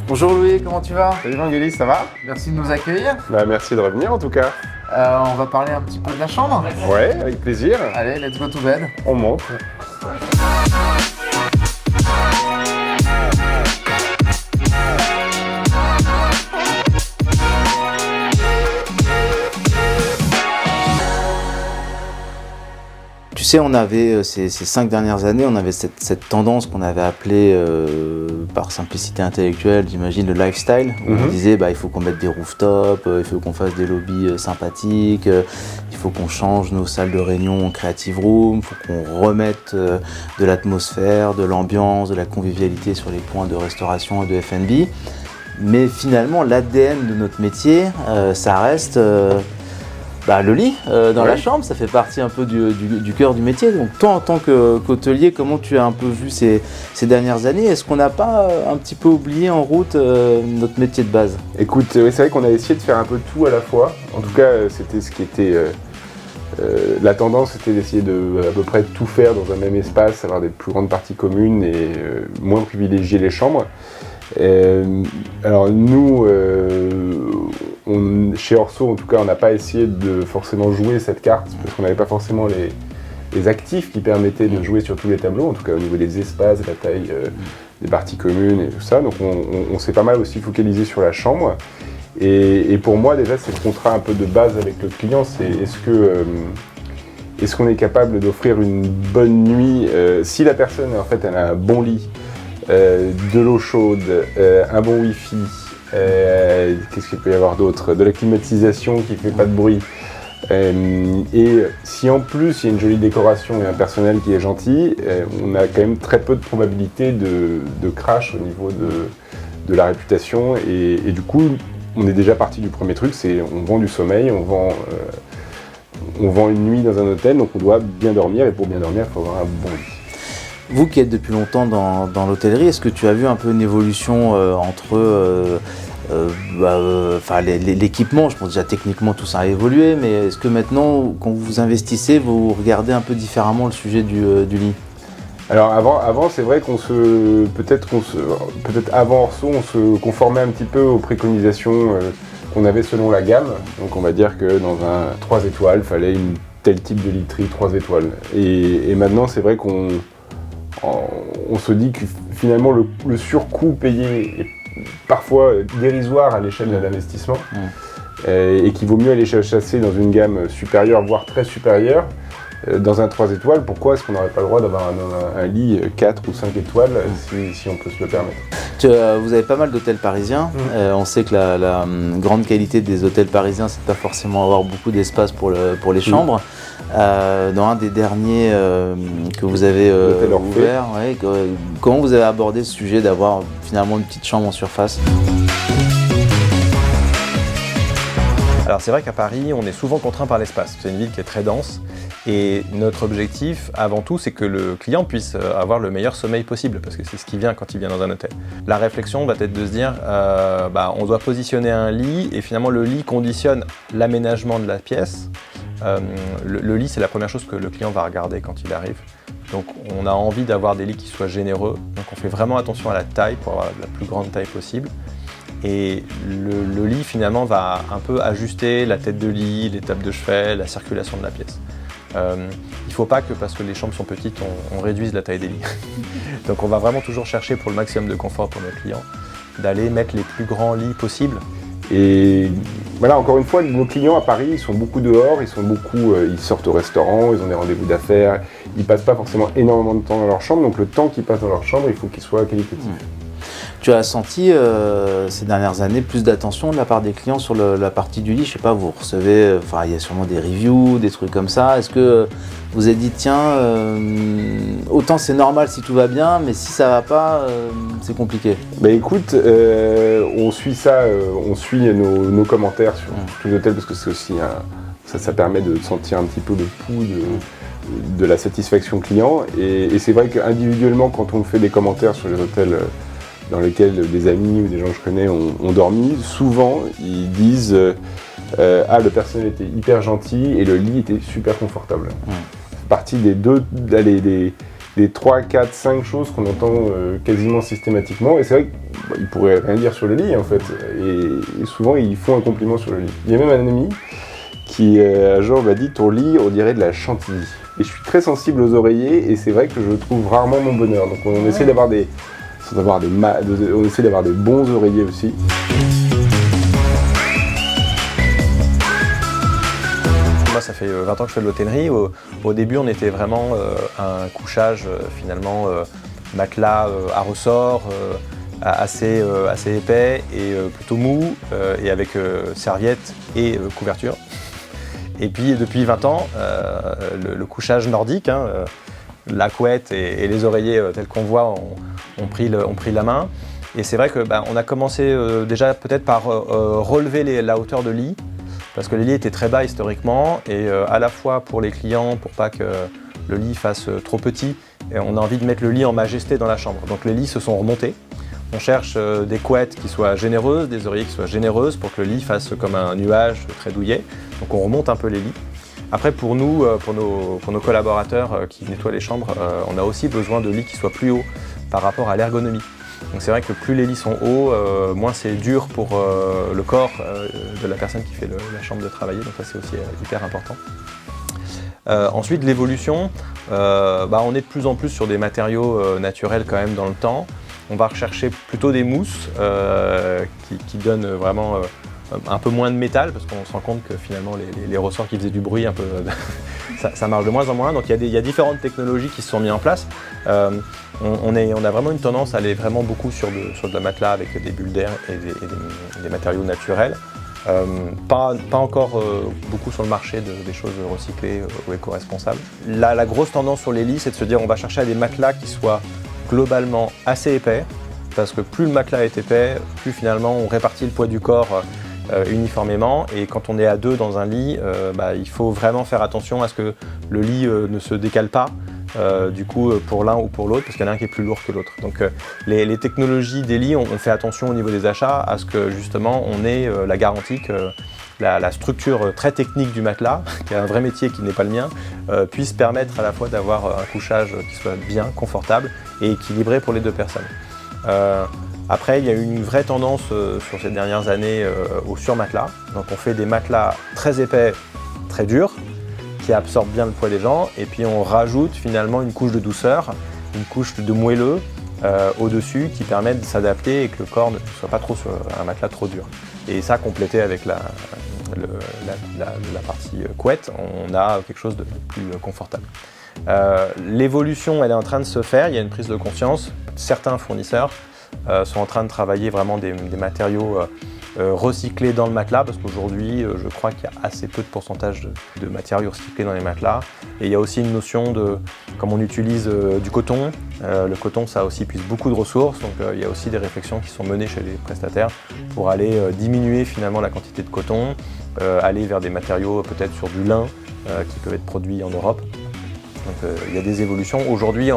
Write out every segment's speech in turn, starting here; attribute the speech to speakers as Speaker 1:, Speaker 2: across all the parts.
Speaker 1: Bonjour Louis, comment tu vas?
Speaker 2: Salut Vangelis, ça va?
Speaker 1: Merci de nous accueillir.
Speaker 2: Merci de revenir en tout cas.
Speaker 1: On va parler un petit peu de la chambre.
Speaker 2: Ouais, avec plaisir.
Speaker 1: Allez, let's go to bed.
Speaker 2: On monte.
Speaker 1: Tu sais, on avait ces 5 dernières années, on avait cette tendance qu'on avait appelée, par simplicité intellectuelle, j'imagine, le lifestyle. Où on disait, il faut qu'on mette des rooftops, il faut qu'on fasse des lobbies sympathiques, il faut qu'on change nos salles de réunion en creative room, il faut qu'on remette de l'atmosphère, de l'ambiance, de la convivialité sur les points de restauration et de F&B. Mais finalement, l'ADN de notre métier, ça reste... le lit dans la chambre, ça fait partie un peu du cœur du métier. Donc toi, en tant qu'hôtelier, comment tu as un peu vu ces dernières années? Est-ce qu'on n'a pas un petit peu oublié en route notre métier de base?
Speaker 2: Écoute, c'est vrai qu'on a essayé de faire un peu tout à la fois. En tout cas, c'était ce qui était... la tendance, c'était d'essayer de à peu près tout faire dans un même espace, avoir des plus grandes parties communes et moins privilégier les chambres. Alors nous, chez Orso, en tout cas, on n'a pas essayé de forcément jouer cette carte parce qu'on n'avait pas forcément les actifs qui permettaient de jouer sur tous les tableaux, en tout cas au niveau des espaces, de la taille des parties communes et tout ça. Donc on s'est pas mal aussi focalisé sur la chambre. Et pour moi, déjà, c'est le contrat un peu de base avec le client, c'est est-ce qu'on est capable d'offrir une bonne nuit si la personne, en fait, elle a un bon lit, de l'eau chaude, un bon wifi, qu'est-ce qu'il peut y avoir d'autre? De la climatisation qui fait pas de bruit. Et si en plus il y a une jolie décoration et un personnel qui est gentil, on a quand même très peu de probabilité de crash au niveau de la réputation. Et du coup, on est déjà parti du premier truc, c'est on vend du sommeil, on vend une nuit dans un hôtel, donc on doit bien dormir. Et pour bien dormir, il faut avoir un bon lit.
Speaker 1: Vous qui êtes depuis longtemps dans l'hôtellerie, est-ce que tu as vu un peu une évolution entre l'équipement? Je pense déjà techniquement tout ça a évolué, mais est-ce que maintenant, quand vous investissez, vous regardez un peu différemment le sujet du lit?
Speaker 2: Alors avant c'est vrai peut-être avant Orso, on se conformait un petit peu aux préconisations qu'on avait selon la gamme. Donc on va dire que dans un 3 étoiles, il fallait une tel type de literie 3 étoiles. Et maintenant c'est vrai qu'on se dit que finalement le surcoût payé est parfois dérisoire à l'échelle de l'investissement et qu'il vaut mieux aller chasser dans une gamme supérieure, voire très supérieure. Dans un 3 étoiles, pourquoi est-ce qu'on n'aurait pas le droit d'avoir un lit 4 ou 5 étoiles si on peut se le permettre?
Speaker 1: Vous avez pas mal d'hôtels parisiens. On sait que la grande qualité des hôtels parisiens, c'est pas forcément avoir beaucoup d'espace pour les chambres. Dans un des derniers que vous avez ouvert, comment vous avez abordé ce sujet d'avoir finalement une petite chambre en surface?
Speaker 3: Alors c'est vrai qu'à Paris, on est souvent contraint par l'espace. C'est une ville qui est très dense et notre objectif, avant tout, c'est que le client puisse avoir le meilleur sommeil possible parce que c'est ce qui vient quand il vient dans un hôtel. La réflexion va être de se dire, on doit positionner un lit et finalement le lit conditionne l'aménagement de la pièce. Le lit, c'est la première chose que le client va regarder quand il arrive. Donc on a envie d'avoir des lits qui soient généreux. Donc on fait vraiment attention à la taille pour avoir la plus grande taille possible. Et le lit finalement va un peu ajuster la tête de lit, les tables de chevet, la circulation de la pièce. Il ne faut pas que parce que les chambres sont petites, on réduise la taille des lits. Donc on va vraiment toujours chercher pour le maximum de confort pour nos clients, d'aller mettre les plus grands lits possibles.
Speaker 2: Et voilà, encore une fois, nos clients à Paris, ils sont beaucoup dehors, ils sortent au restaurant, ils ont des rendez-vous d'affaires, ils passent pas forcément énormément de temps dans leur chambre, donc le temps qu'ils passent dans leur chambre, il faut qu'il soit qualitatif.
Speaker 1: Tu as senti ces dernières années plus d'attention de la part des clients sur la partie du lit? Je sais pas, vous recevez, il y a sûrement des reviews, des trucs comme ça. Est-ce que vous avez dit, tiens, autant c'est normal si tout va bien, mais si ça va pas, c'est compliqué?
Speaker 2: Écoute, on suit ça, on suit nos commentaires sur tous les hôtels parce que c'est aussi ça permet de sentir un petit peu le pouls de la satisfaction client. Et c'est vrai qu'individuellement, quand on fait des commentaires sur les hôtels dans lesquels des amis ou des gens que je connais ont dormi, souvent ils disent le personnel était hyper gentil et le lit était super confortable. Partie des des 3, 4, 5 choses qu'on entend quasiment systématiquement. Et c'est vrai qu'ils pourraient rien dire sur le lit en fait. Et souvent ils font un compliment sur le lit. Il y a même un ami qui un jour m'a dit ton lit on dirait de la chantilly. Et je suis très sensible aux oreillers et c'est vrai que je trouve rarement mon bonheur. Donc on essaie d'avoir des bons oreillers aussi.
Speaker 3: Moi, ça fait 20 ans que je fais de l'hôtellerie. Au début, on était vraiment un couchage finalement matelas à ressort, assez épais et plutôt mou, et avec serviettes et couverture. Et puis depuis 20 ans, le couchage nordique, la couette et les oreillers tels qu'on voit ont pris la main. Et c'est vrai que on a commencé déjà peut-être par relever la hauteur de lit, parce que les lits étaient très bas historiquement, et à la fois pour les clients, pour pas que le lit fasse trop petit, et on a envie de mettre le lit en majesté dans la chambre. Donc les lits se sont remontés. On cherche des couettes qui soient généreuses, des oreillers qui soient généreuses pour que le lit fasse comme un nuage très douillet. Donc on remonte un peu les lits. Après pour nous, pour nos collaborateurs qui nettoient les chambres, on a aussi besoin de lits qui soient plus hauts par rapport à l'ergonomie. Donc c'est vrai que plus les lits sont hauts, moins c'est dur pour le corps de la personne qui fait la chambre de travailler. Donc ça c'est aussi hyper important. Ensuite l'évolution, on est de plus en plus sur des matériaux naturels quand même dans le temps. On va rechercher plutôt des mousses qui donnent vraiment un peu moins de métal, parce qu'on se rend compte que finalement les ressorts qui faisaient du bruit un peu, ça marche de moins en moins. Donc il y a différentes technologies qui se sont mises en place. On a vraiment une tendance à aller vraiment beaucoup sur de la matelas avec des bulles d'air et des matériaux naturels. Pas encore beaucoup sur le marché des choses recyclées ou éco-responsables. La grosse tendance sur les lits, c'est de se dire on va chercher à des matelas qui soient globalement assez épais, parce que plus le matelas est épais, plus finalement on répartit le poids du corps uniformément, et quand on est à deux dans un lit, il faut vraiment faire attention à ce que le lit ne se décale pas du coup pour l'un ou pour l'autre, parce qu'il y en a un qui est plus lourd que l'autre. Donc les technologies des lits, on fait attention au niveau des achats à ce que justement on ait la garantie que la structure très technique du matelas, qui est un vrai métier qui n'est pas le mien, puisse permettre à la fois d'avoir un couchage qui soit bien, confortable et équilibré pour les deux personnes. Après, il y a eu une vraie tendance sur ces dernières années au surmatelas. Donc on fait des matelas très épais, très durs, qui absorbent bien le poids des gens, et puis on rajoute finalement une couche de douceur, une couche de moelleux au-dessus qui permet de s'adapter et que le corps ne soit pas trop sur un matelas trop dur. Et ça, complété avec la partie couette, on a quelque chose de plus confortable. L'évolution, elle est en train de se faire, il y a une prise de conscience. Certains fournisseurs sont en train de travailler vraiment des matériaux recyclés dans le matelas, parce qu'aujourd'hui, je crois qu'il y a assez peu de pourcentage de matériaux recyclés dans les matelas. Et il y a aussi une notion de, comme on utilise du coton, le coton, ça aussi puise beaucoup de ressources, donc il y a aussi des réflexions qui sont menées chez les prestataires pour aller diminuer finalement la quantité de coton, aller vers des matériaux peut-être sur du lin qui peuvent être produits en Europe. Donc il y a des évolutions. Aujourd'hui,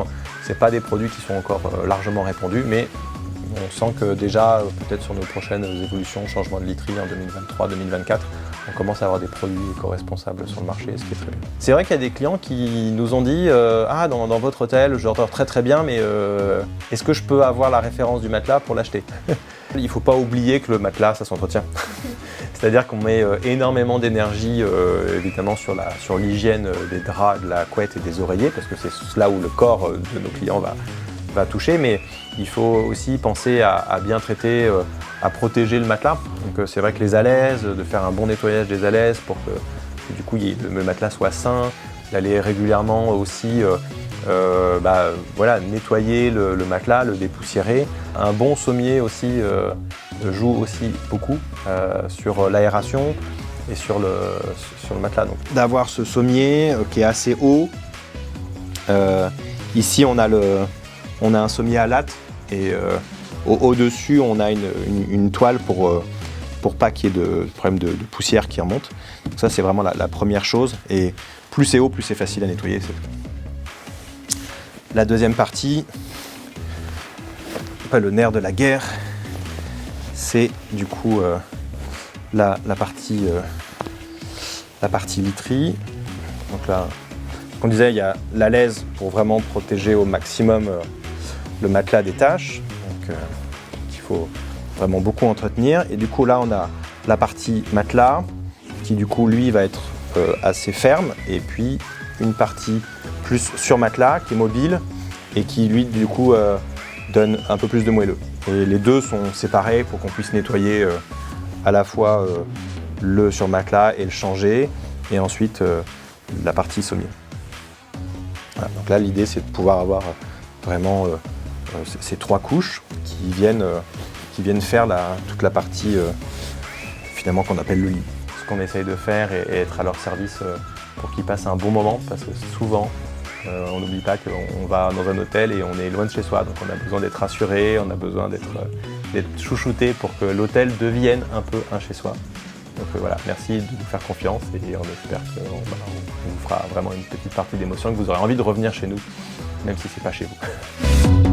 Speaker 3: ce n'est pas des produits qui sont encore largement répandus, mais on sent que déjà, peut-être sur nos prochaines évolutions, changement de literie en 2023-2024, on commence à avoir des produits éco-responsables sur le marché, ce qui est très bien. C'est vrai qu'il y a des clients qui nous ont dit dans votre hôtel, je dors très très bien, mais est-ce que je peux avoir la référence du matelas pour l'acheter? Il ne faut pas oublier que le matelas, ça s'entretient. C'est-à-dire qu'on met énormément d'énergie évidemment sur l'hygiène des draps, de la couette et des oreillers, parce que c'est là où le corps de nos clients va toucher, mais il faut aussi penser à bien traiter, à protéger le matelas. Donc c'est vrai que les alaises, de faire un bon nettoyage des alaises pour que du coup le matelas soit sain, d'aller régulièrement aussi nettoyer le matelas, le dépoussiérer. Un bon sommier aussi joue aussi beaucoup sur l'aération et sur le matelas. Donc d'avoir ce sommier qui est assez haut. Ici on a un sommier à latte, et au-dessus on a une toile pour pas qu'il y ait de problème de poussière qui remonte. Donc ça c'est vraiment la première chose, et plus c'est haut, plus c'est facile à nettoyer. La deuxième partie, le nerf de la guerre, c'est du coup la partie literie. Donc là On disait, il y a la laise pour vraiment protéger au maximum le matelas des taches, donc qu'il faut vraiment beaucoup entretenir. Et du coup, là, on a la partie matelas qui, du coup, lui, va être assez ferme, et puis une partie plus sur matelas qui est mobile et qui, lui, du coup, donne un peu plus de moelleux. Et les deux sont séparés pour qu'on puisse nettoyer à la fois le sur matelas et le changer, et ensuite la partie sommier. Voilà, donc là, l'idée, c'est de pouvoir avoir vraiment ces 3 couches qui viennent faire toute la partie finalement qu'on appelle le lit. Ce qu'on essaye de faire et être à leur service pour qu'ils passent un bon moment, parce que souvent, on n'oublie pas qu'on va dans un hôtel et on est loin de chez soi, donc on a besoin d'être rassuré, on a besoin d'être chouchouté pour que l'hôtel devienne un peu un chez soi. Donc voilà, merci de nous faire confiance et on espère qu'on vous fera vraiment une petite partie d'émotion, que vous aurez envie de revenir chez nous, même si c'est pas chez vous.